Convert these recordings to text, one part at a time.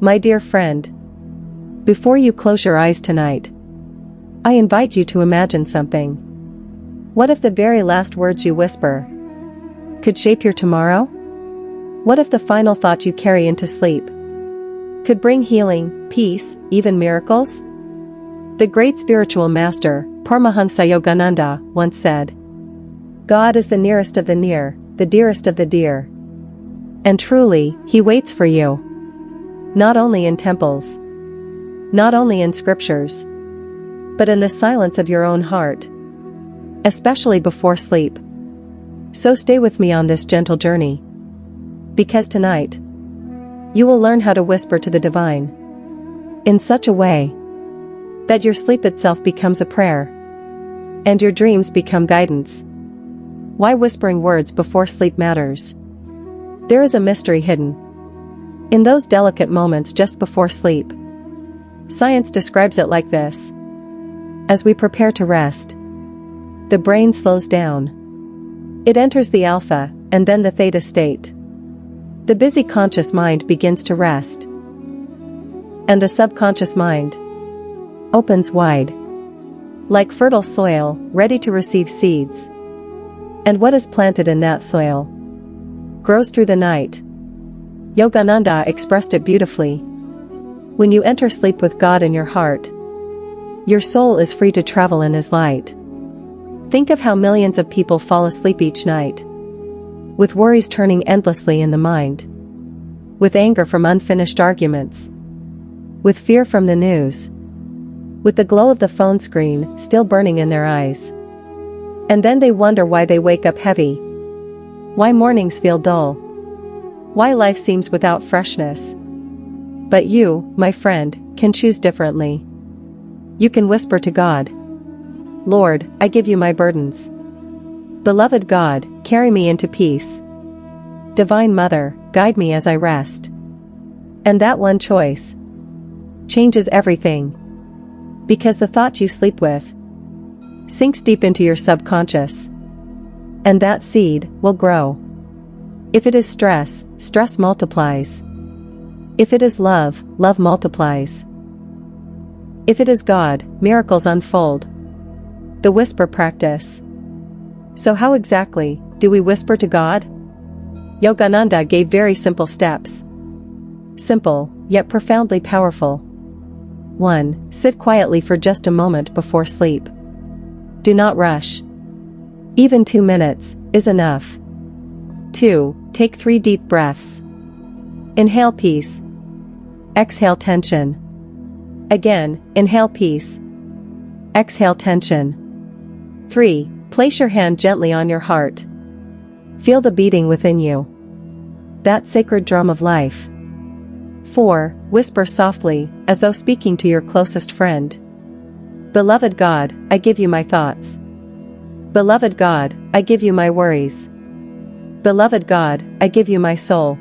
My dear friend, before you close your eyes tonight, I invite you to imagine something. What if the very last words you whisper could shape your tomorrow? What if the final thought you carry into sleep could bring healing, peace, even miracles? The great spiritual master, Paramhansa Yogananda, once said, "God is the nearest of the near, the dearest of the dear." And truly, He waits for you. Not only in temples, not only in scriptures, but in the silence of your own heart, especially before sleep. So stay with me on this gentle journey, because tonight, you will learn how to whisper to the divine in such a way that your sleep itself becomes a prayer, and your dreams become guidance. Why whispering words before sleep matters. There is a mystery hidden in those delicate moments just before sleep. Science describes it like this. As we prepare to rest, the brain slows down. It enters the alpha, and then the theta state. The busy conscious mind begins to rest, and the subconscious mind opens wide, like fertile soil, ready to receive seeds. And what is planted in that soil grows through the night. Yogananda expressed it beautifully. When you enter sleep with God in your heart, your soul is free to travel in His light. Think of how millions of people fall asleep each night, with worries turning endlessly in the mind, with anger from unfinished arguments, with fear from the news, with the glow of the phone screen still burning in their eyes. And then they wonder why they wake up heavy, why mornings feel dull, why life seems without freshness. But you, my friend, can choose differently. You can whisper to God, "Lord, I give you my burdens. Beloved God, carry me into peace. Divine Mother, guide me as I rest." And that one choice changes everything. Because the thought you sleep with sinks deep into your subconscious, and that seed will grow. If it is stress, stress multiplies. If it is love, love multiplies. If it is God, miracles unfold. The whisper practice. So how exactly do we whisper to God? Yogananda gave very simple steps. Simple, yet profoundly powerful. 1. Sit quietly for just a moment before sleep. Do not rush. Even 2 minutes is enough. 2. Take 3 deep breaths. Inhale peace. Exhale tension. Again, inhale peace. Exhale tension. 3. Place your hand gently on your heart. Feel the beating within you, that sacred drum of life. 4. Whisper softly, as though speaking to your closest friend. Beloved God, I give you my thoughts. Beloved God, I give you my worries. Beloved God, I give you my soul.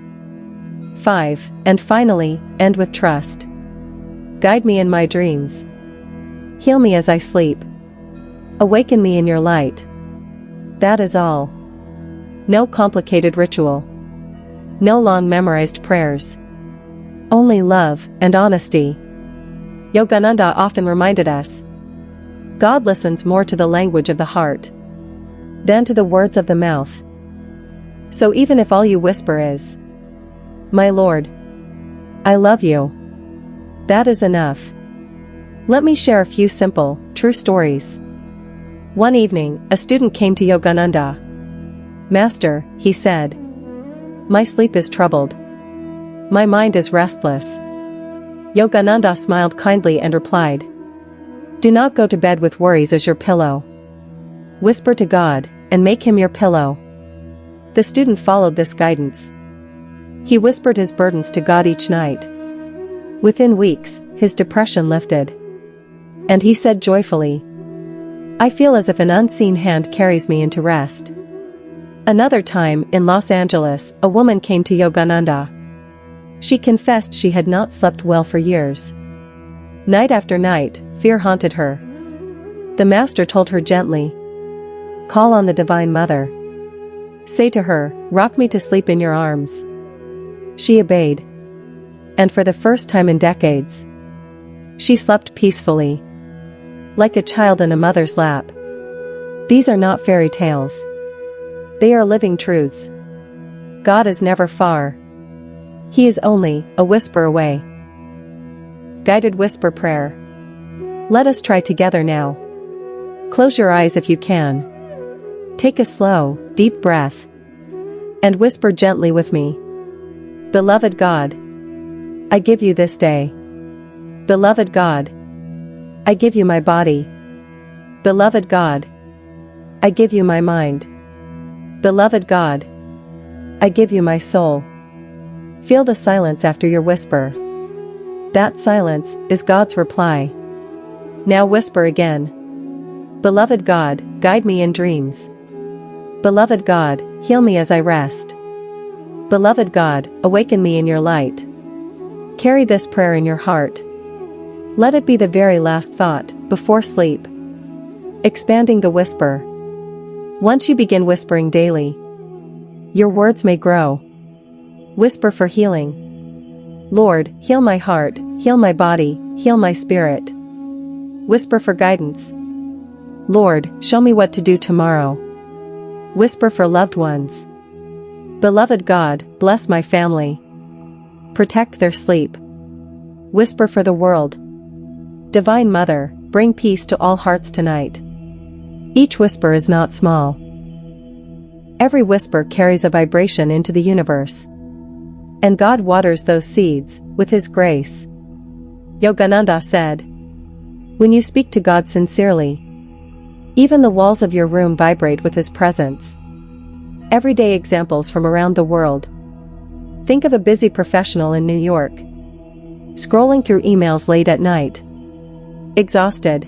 5. And finally, end with trust. Guide me in my dreams. Heal me as I sleep. Awaken me in your light. That is all. No complicated ritual. No long memorized prayers. Only love and honesty. Yogananda often reminded us, God listens more to the language of the heart than to the words of the mouth. So even if all you whisper is, "My Lord, I love you," that is enough. Let me share a few simple, true stories. One evening, a student came to Yogananda. "Master," he said, "my sleep is troubled. My mind is restless." Yogananda smiled kindly and replied, "Do not go to bed with worries as your pillow. Whisper to God, and make Him your pillow." The student followed this guidance. He whispered his burdens to God each night. Within weeks, his depression lifted. And he said joyfully, "I feel as if an unseen hand carries me into rest." Another time, in Los Angeles, a woman came to Yogananda. She confessed she had not slept well for years. Night after night, fear haunted her. The Master told her gently, "Call on the Divine Mother. Say to her, 'Rock me to sleep in your arms.'" She obeyed. And for the first time in decades, she slept peacefully, like a child in a mother's lap. These are not fairy tales. They are living truths. God is never far. He is only a whisper away. Guided Whisper Prayer. Let us try together now. Close your eyes if you can. Take a slow, deep breath, and whisper gently with me. Beloved God, I give you this day. Beloved God, I give you my body. Beloved God, I give you my mind. Beloved God, I give you my soul. Feel the silence after your whisper. That silence is God's reply. Now whisper again. Beloved God, guide me in dreams. Beloved God, heal me as I rest. Beloved God, awaken me in your light. Carry this prayer in your heart. Let it be the very last thought before sleep. Expanding the whisper. Once you begin whispering daily, your words may grow. Whisper for healing. Lord, heal my heart, heal my body, heal my spirit. Whisper for guidance. Lord, show me what to do tomorrow. Whisper for loved ones. Beloved God, bless my family. Protect their sleep. Whisper for the world. Divine Mother, bring peace to all hearts tonight. Each whisper is not small. Every whisper carries a vibration into the universe. And God waters those seeds with His grace. Yogananda said, when you speak to God sincerely, even the walls of your room vibrate with His presence. Everyday examples from around the world. Think of a busy professional in New York, scrolling through emails late at night, exhausted,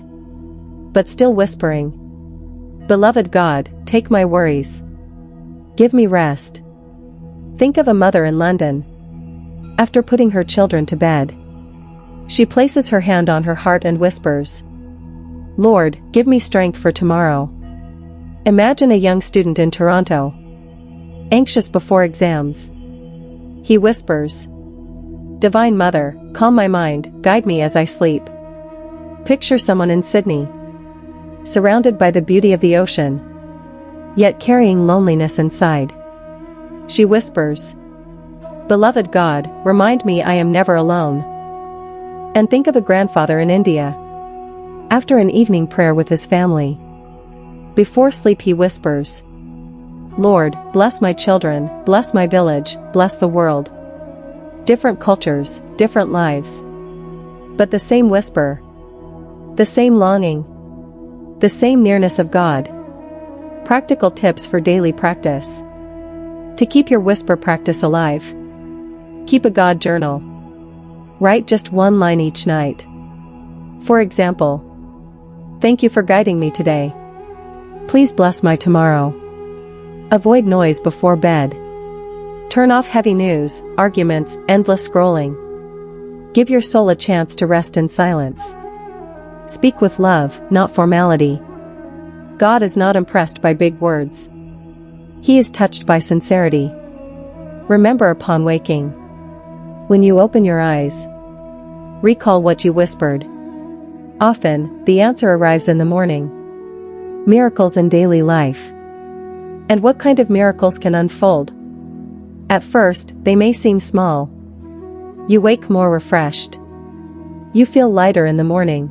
but still whispering, Beloved God, take my worries. Give me rest. Think of a mother in London. After putting her children to bed, she places her hand on her heart and whispers, Lord, give me strength for tomorrow. Imagine a young student in Toronto, anxious before exams. He whispers, Divine Mother, calm my mind, guide me as I sleep. Picture someone in Sydney, surrounded by the beauty of the ocean, yet carrying loneliness inside. She whispers, Beloved God, remind me I am never alone. And think of a grandfather in India. After an evening prayer with his family, before sleep he whispers, Lord, bless my children, bless my village, bless the world. Different cultures, different lives. But the same whisper. The same longing. The same nearness of God. Practical tips for daily practice. To keep your whisper practice alive. Keep a God journal. Write just one line each night. For example, thank you for guiding me today. Please bless my tomorrow. Avoid noise before bed. Turn off heavy news, arguments, endless scrolling. Give your soul a chance to rest in silence. Speak with love, not formality. God is not impressed by big words. He is touched by sincerity. Remember upon waking. When you open your eyes, recall what you whispered. Often, the answer arrives in the morning. Miracles in daily life. And what kind of miracles can unfold? At first, they may seem small. You wake more refreshed. You feel lighter in the morning.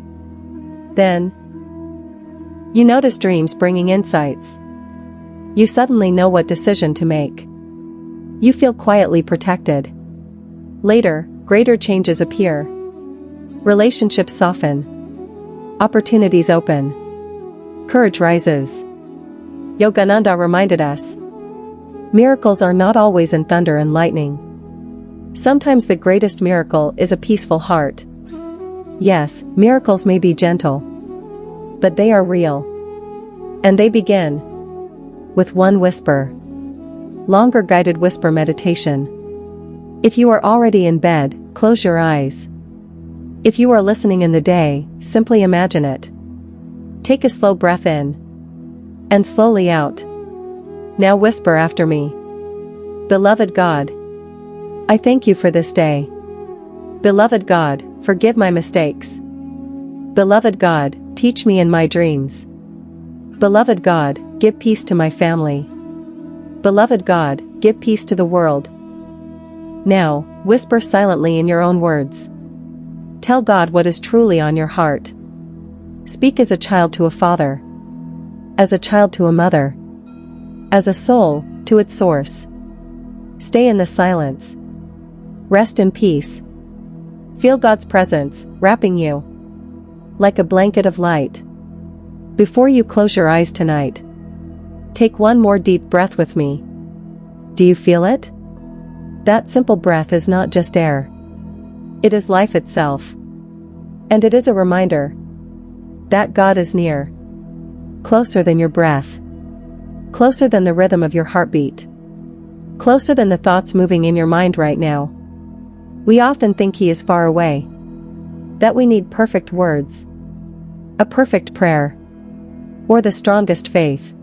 Then, you notice dreams bringing insights. You suddenly know what decision to make. You feel quietly protected. Later, greater changes appear. Relationships soften. Opportunities open. Courage rises. Yogananda reminded us, miracles are not always in thunder and lightning. Sometimes the greatest miracle is a peaceful heart. Yes, miracles may be gentle, but they are real. And they begin with one whisper. Longer guided whisper meditation. If you are already in bed, close your eyes. If you are listening in the day, simply imagine it. Take a slow breath in and slowly out. Now whisper after me. Beloved God, I thank you for this day. Beloved God, forgive my mistakes. Beloved God, teach me in my dreams. Beloved God, give peace to my family. Beloved God, give peace to the world. Now, whisper silently in your own words. Tell God what is truly on your heart. Speak as a child to a father. As a child to a mother. As a soul, to its source. Stay in the silence. Rest in peace. Feel God's presence, wrapping you like a blanket of light. Before you close your eyes tonight, take one more deep breath with me. Do you feel it? That simple breath is not just air. It is life itself. And it is a reminder that God is near. Closer than your breath. Closer than the rhythm of your heartbeat. Closer than the thoughts moving in your mind right now. We often think He is far away. That we need perfect words. A perfect prayer. Or the strongest faith.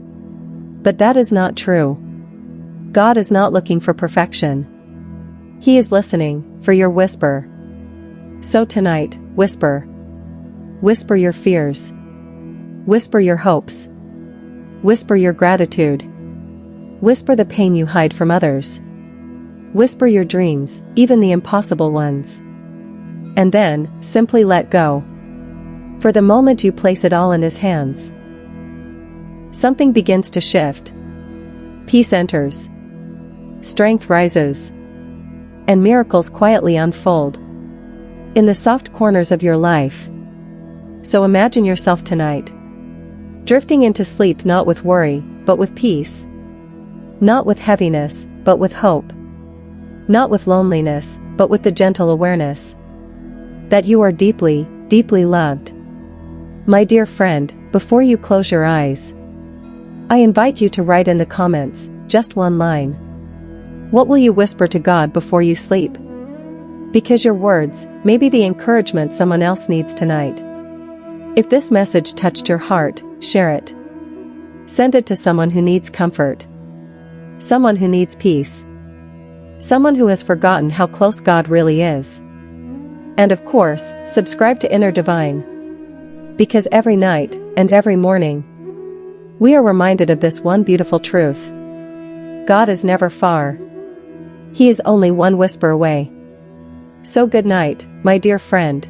But that is not true. God is not looking for perfection. He is listening for your whisper. So tonight, whisper. Whisper your fears. Whisper your hopes. Whisper your gratitude. Whisper the pain you hide from others. Whisper your dreams, even the impossible ones. And then, simply let go. For the moment you place it all in His hands, something begins to shift. Peace enters. Strength rises. And miracles quietly unfold in the soft corners of your life. So imagine yourself tonight, drifting into sleep not with worry, but with peace. Not with heaviness, but with hope. Not with loneliness, but with the gentle awareness that you are deeply, deeply loved. My dear friend, before you close your eyes, I invite you to write in the comments, just one line. What will you whisper to God before you sleep? Because your words may be the encouragement someone else needs tonight. If this message touched your heart, share it. Send it to someone who needs comfort. Someone who needs peace. Someone who has forgotten how close God really is. And of course, subscribe to Inner Divine. Because every night, and every morning, we are reminded of this one beautiful truth. God is never far. He is only one whisper away. So good night, my dear friend.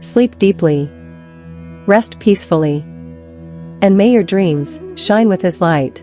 Sleep deeply. Rest peacefully. And may your dreams shine with His light.